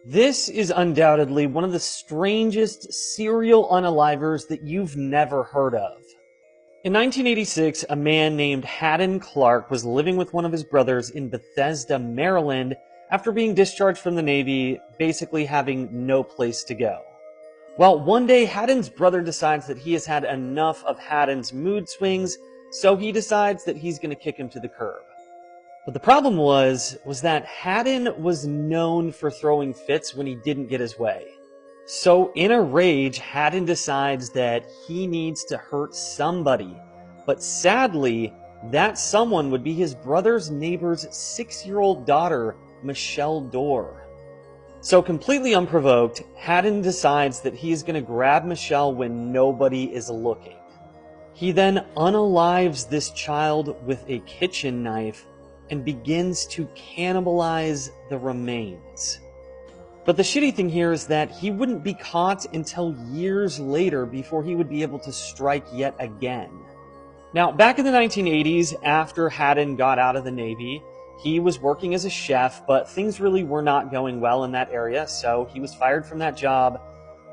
This is undoubtedly one of the strangest serial unalivers that you've never heard of. In 1986, a man named Hadden Clark was living with one of his brothers in Bethesda, Maryland, after being discharged from the Navy, basically having no place to go. Well, one day, Hadden's brother decides that he has had enough of Hadden's mood swings, so he decides that he's going to kick him to the curb. But the problem was that Hadden was known for throwing fits when he didn't get his way. So in a rage, Hadden decides that he needs to hurt somebody. But sadly, that someone would be his brother's neighbor's 6-year-old daughter, Michelle Dorr. So completely unprovoked, Hadden decides that he's going to grab Michelle when nobody is looking. He then unalives this child with a kitchen knife and begins to cannibalize the remains. But the shitty thing here is that he wouldn't be caught until years later before he would be able to strike yet again. Now, back in the 1980s, after Hadden got out of the Navy, he was working as a chef, but things really were not going well in that area, so he was fired from that job.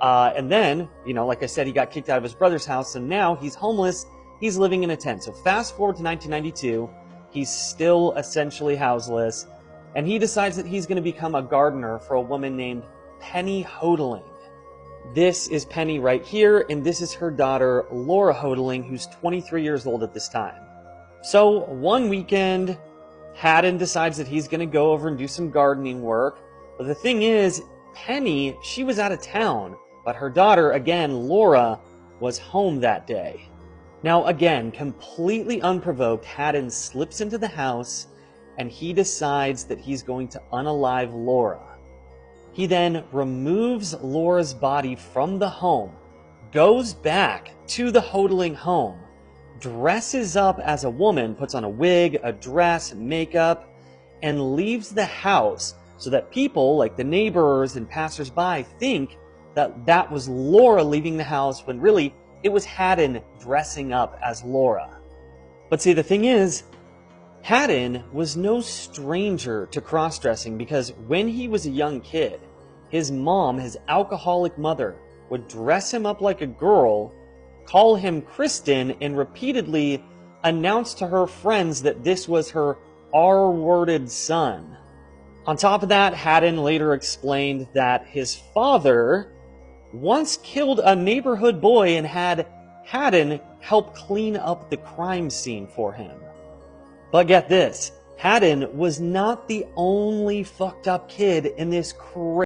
And then, like I said, he got kicked out of his brother's house, and now he's homeless. He's living in a tent. So fast forward to 1992, he's still essentially houseless, and he decides that he's going to become a gardener for a woman named Penny Hodling. This is Penny right here, and this is her daughter, Laura Hodling, who's 23 years old at this time. So one weekend, Hadden decides that he's going to go over and do some gardening work. But the thing is, Penny, she was out of town, but her daughter, again, Laura, was home that day. Now again, completely unprovoked, Hadden slips into the house and he decides that he's going to unalive Laura. He then removes Laura's body from the home, goes back to the Hodling home, dresses up as a woman, puts on a wig, a dress, makeup, and leaves the house so that people like the neighbors and passersby think that that was Laura leaving the house when really it was Hadden dressing up as Laura. But see, the thing is, Hadden was no stranger to cross-dressing because when he was a young kid, his mom, his alcoholic mother, would dress him up like a girl, call him Kristen, and repeatedly announce to her friends that this was her R-worded son. On top of that, Hadden later explained that his father once killed a neighborhood boy and had Hadden help clean up the crime scene for him. But get this, Hadden was not the only fucked up kid in this crazy